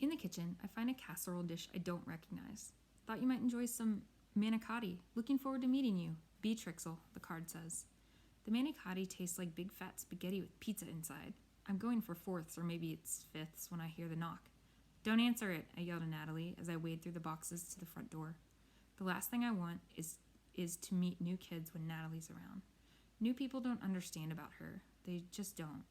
In the kitchen, I find a casserole dish I don't recognize. Thought you might enjoy some manicotti. Looking forward to meeting you. B. Trixel, the card says. The manicotti tastes like big fat spaghetti with pizza inside. I'm going for fourths, or maybe it's fifths, when I hear the knock. Don't answer it, I yell to Natalie as I wade through the boxes to the front door. The last thing I want is to meet new kids when Natalie's around. New people don't understand about her. They just don't.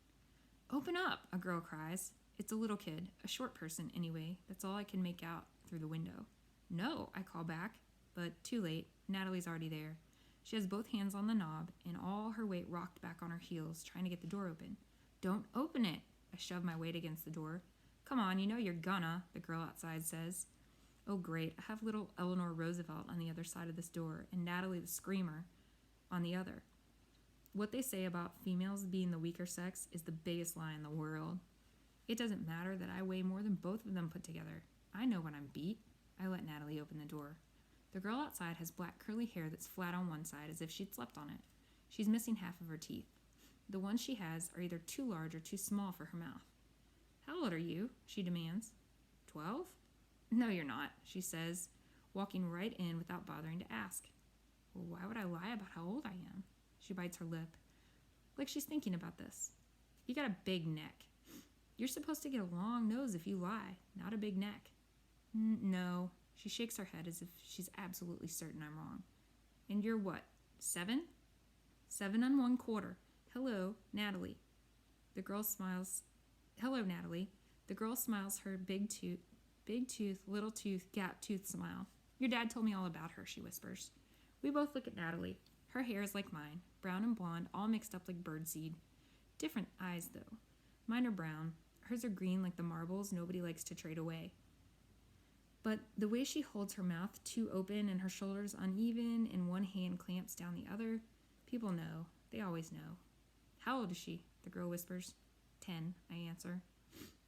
Open up, a girl cries. It's a little kid, a short person anyway. That's all I can make out through the window. No, I call back, but too late. Natalie's already there. She has both hands on the knob and all her weight rocked back on her heels, trying to get the door open. Don't open it. I shove my weight against the door. Come on, you know you're gonna, the girl outside says. Oh great, I have little Eleanor Roosevelt on the other side of this door and Natalie the screamer on the other. What they say about females being the weaker sex is the biggest lie in the world. It doesn't matter that I weigh more than both of them put together. I know when I'm beat. I let Natalie open the door. The girl outside has black curly hair that's flat on one side as if she'd slept on it. She's missing half of her teeth. The ones she has are either too large or too small for her mouth. How old are you? She demands. 12? No, you're not, she says, walking right in without bothering to ask. Well, why would I lie about how old I am? She bites her lip, like she's thinking about this. You got a big neck. You're supposed to get a long nose if you lie, not a big neck. No. She shakes her head as if she's absolutely certain I'm wrong. And you're what, 7? 7 1/4. Hello, Natalie. The girl smiles. Hello, Natalie. The girl smiles her big tooth, little tooth, gap tooth smile. Your dad told me all about her, she whispers. We both look at Natalie. Her hair is like mine, brown and blonde, all mixed up like birdseed. Different eyes, though. Mine are brown. Hers are green like the marbles nobody likes to trade away. But the way she holds her mouth too open and her shoulders uneven and one hand clamps down the other, people know. They always know. How old is she? The girl whispers. 10, I answer.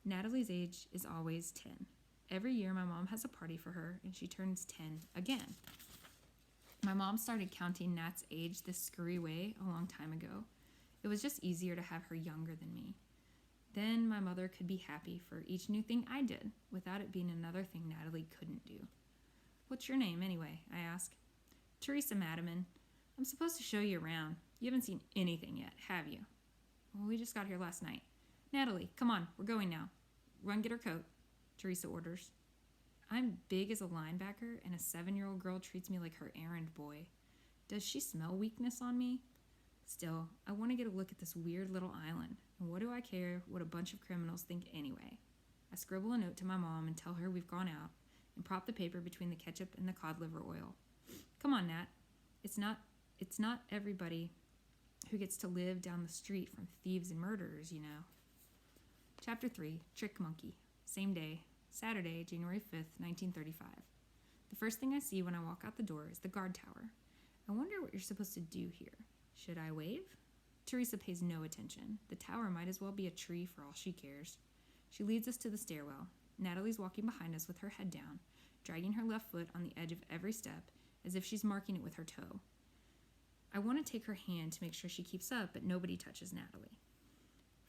Natalie's age is always 10. Every year my mom has a party for her and she turns 10 again. My mom started counting Nat's age this screwy way a long time ago. It was just easier to have her younger than me. Then my mother could be happy for each new thing I did, without it being another thing Natalie couldn't do. What's your name, anyway? I ask. Teresa Madiman. I'm supposed to show you around. You haven't seen anything yet, have you? Well, we just got here last night. Natalie, come on, we're going now. Run, get her coat, Teresa orders. I'm big as a linebacker, and a 7-year-old girl treats me like her errand boy. Does she smell weakness on me? Still, I want to get a look at this weird little island, and what do I care what a bunch of criminals think anyway? I scribble a note to my mom and tell her we've gone out, and prop the paper between the ketchup and the cod liver oil. Come on, Nat. It's not everybody who gets to live down the street from thieves and murderers, you know. Chapter 3, Trick Monkey. Same day, Saturday, January 5th, 1935. The first thing I see when I walk out the door is the guard tower. I wonder what you're supposed to do here. Should I wave? Teresa pays no attention. The tower might as well be a tree for all she cares. She leads us to the stairwell. Natalie's walking behind us with her head down, dragging her left foot on the edge of every step as if she's marking it with her toe. I want to take her hand to make sure she keeps up, but nobody touches Natalie.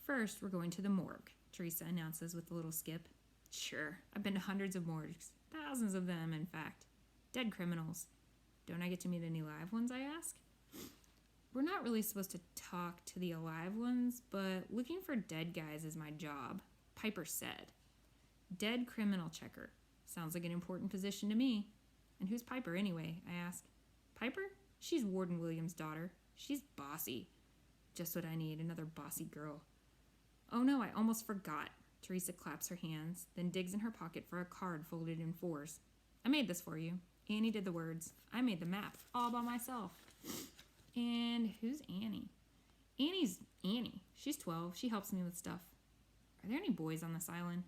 First, we're going to the morgue, Teresa announces with a little skip. Sure, I've been to hundreds of morgues, thousands of them, in fact. Dead criminals. Don't I get to meet any live ones, I ask? We're not really supposed to talk to the alive ones, but looking for dead guys is my job, Piper said. Dead criminal checker. Sounds like an important position to me. And who's Piper anyway, I ask. Piper? She's Warden Williams' daughter. She's bossy. Just what I need, another bossy girl. Oh no, I almost forgot. Teresa claps her hands, then digs in her pocket for a card folded in 4s. I made this for you. Annie did the words. I made the map, all by myself. And who's Annie? Annie's Annie. She's 12. She helps me with stuff. Are there any boys on this island?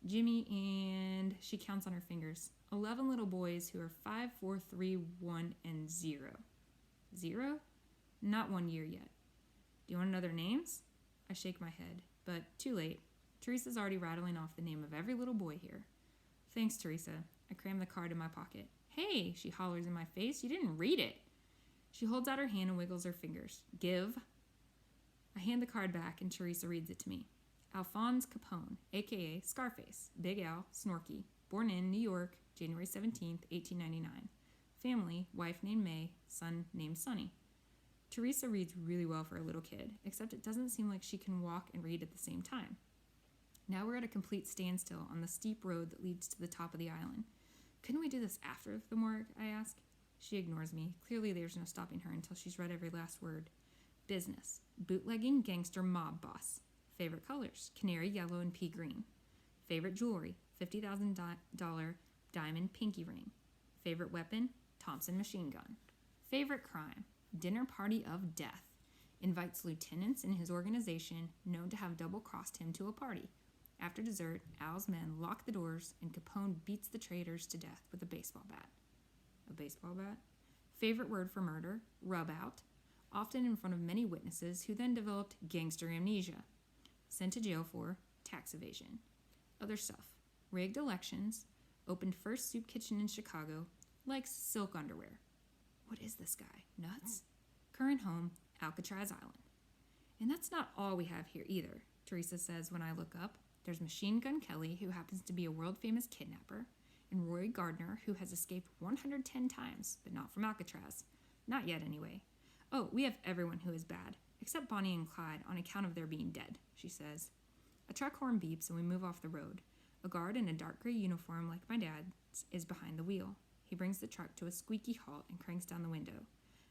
Jimmy and... She counts on her fingers. 11 little boys who are 5, 4, 3, 1, and 0. 0? Not 1 year yet. Do you want to know their names? I shake my head, but too late. Teresa's already rattling off the name of every little boy here. Thanks, Teresa. I cram the card in my pocket. Hey, she hollers in my face. You didn't read it. She holds out her hand and wiggles her fingers. Give. I hand the card back and Teresa reads it to me. Alphonse Capone, a.k.a. Scarface, Big Al, Snorky, born in New York, January 17th, 1899. Family, wife named May, son named Sonny. Teresa reads really well for a little kid, except it doesn't seem like she can walk and read at the same time. Now we're at a complete standstill on the steep road that leads to the top of the island. Couldn't we do this after the morgue, I ask. She ignores me. Clearly there's no stopping her until she's read every last word. Business. Bootlegging gangster mob boss. Favorite colors. Canary yellow and pea green. Favorite jewelry. $50,000 diamond pinky ring. Favorite weapon. Thompson machine gun. Favorite crime. Dinner party of death. Invites lieutenants in his organization known to have double-crossed him to a party. After dessert, Al's men lock the doors and Capone beats the traitors to death with a baseball bat. A baseball bat? Favorite word for murder? Rub out. Often in front of many witnesses who then developed gangster amnesia. Sent to jail for tax evasion. Other stuff. Rigged elections. Opened first soup kitchen in Chicago. Likes silk underwear. What is this guy? Nuts? Current home, Alcatraz Island. And that's not all we have here either, Teresa says when I look up. There's Machine Gun Kelly, who happens to be a world-famous kidnapper, and Roy Gardner, who has escaped 110 times, but not from Alcatraz. Not yet, anyway. Oh, we have everyone who is bad, except Bonnie and Clyde on account of their being dead, she says. A truck horn beeps and we move off the road. A guard in a dark gray uniform like my dad's is behind the wheel. He brings the truck to a squeaky halt and cranks down the window.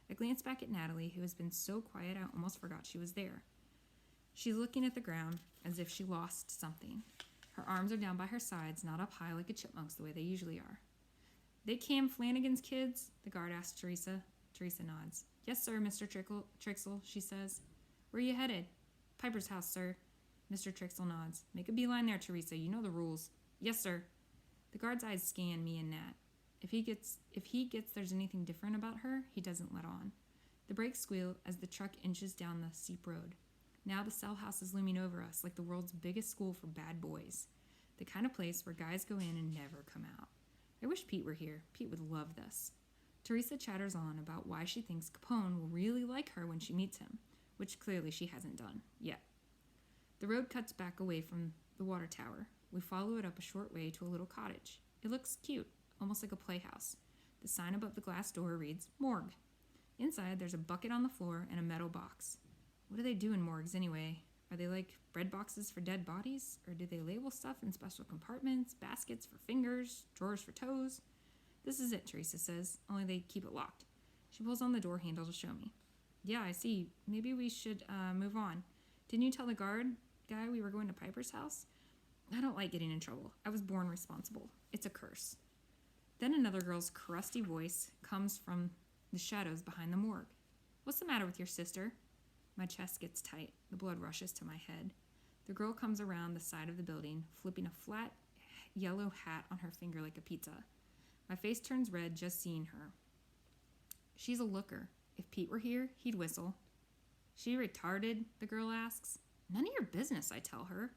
I glance back at Natalie, who has been so quiet I almost forgot she was there. She's looking at the ground as if she lost something. Her arms are down by her sides, not up high like a chipmunk's the way they usually are. They Cam Flanagan's kids? The guard asks Teresa. Teresa nods. Yes, sir, Mr. Trixel, she says. Where are you headed? Piper's house, sir. Mr. Trixel nods. Make a beeline there, Teresa. You know the rules. Yes, sir. The guard's eyes scan me and Nat. If he gets there's anything different about her, he doesn't let on. The brakes squeal as the truck inches down the steep road. Now the cell house is looming over us like the world's biggest school for bad boys. The kind of place where guys go in and never come out. I wish Pete were here. Pete would love this. Teresa chatters on about why she thinks Capone will really like her when she meets him, which clearly she hasn't done yet. The road cuts back away from the water tower. We follow it up a short way to a little cottage. It looks cute, almost like a playhouse. The sign above the glass door reads, Morgue. Inside, there's a bucket on the floor and a metal box. What do they do in morgues anyway? Are they like bread boxes for dead bodies? Or do they label stuff in special compartments, baskets for fingers, drawers for toes? This is it, Teresa says, only they keep it locked. She pulls on the door handle to show me. Yeah, I see. Maybe we should move on. Didn't you tell the guard guy we were going to Piper's house? I don't like getting in trouble. I was born responsible. It's a curse. Then another girl's crusty voice comes from the shadows behind the morgue. What's the matter with your sister? My chest gets tight. The blood rushes to my head. The girl comes around the side of the building, flipping a flat yellow hat on her finger like a pizza. My face turns red just seeing her. She's a looker. If Pete were here, he'd whistle. She retarded? The girl asks. None of your business, I tell her.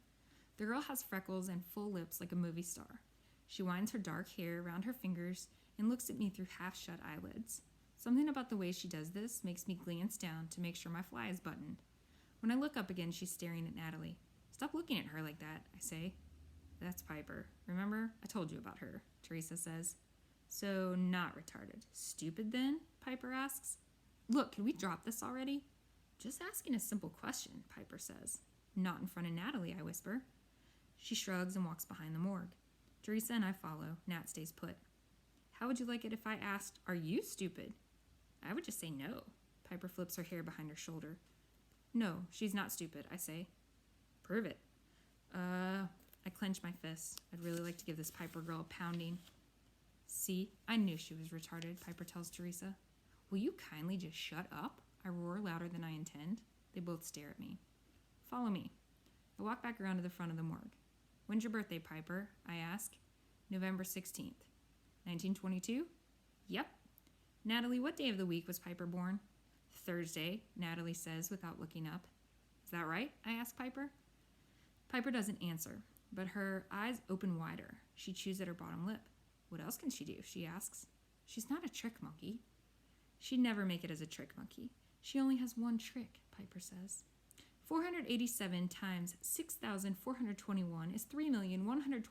The girl has freckles and full lips like a movie star. She winds her dark hair around her fingers and looks at me through half-shut eyelids. Something about the way she does this makes me glance down to make sure my fly is buttoned. When I look up again, she's staring at Natalie. Stop looking at her like that, I say. That's Piper. Remember? I told you about her, Teresa says. So, not retarded. Stupid then? Piper asks. Look, can we drop this already? Just asking a simple question, Piper says. Not in front of Natalie, I whisper. She shrugs and walks behind the morgue. Teresa and I follow. Nat stays put. How would you like it if I asked, are you stupid? I would just say no. Piper flips her hair behind her shoulder. No, she's not stupid, I say. Prove it. I clench my fists. I'd really like to give this Piper girl a pounding. See, I knew she was retarded, Piper tells Teresa. Will you kindly just shut up? I roar louder than I intend. They both stare at me. Follow me. I walk back around to the front of the morgue. When's your birthday, Piper? I ask. November 16th. 1922? Yep. Natalie, what day of the week was Piper born? Thursday, Natalie says without looking up. Is that right? I ask Piper. Piper doesn't answer, but her eyes open wider. She chews at her bottom lip. What else can she do? She asks. She's not a trick monkey. She'd never make it as a trick monkey. She only has one trick, Piper says. 487 times 6,421 is 3,120,000.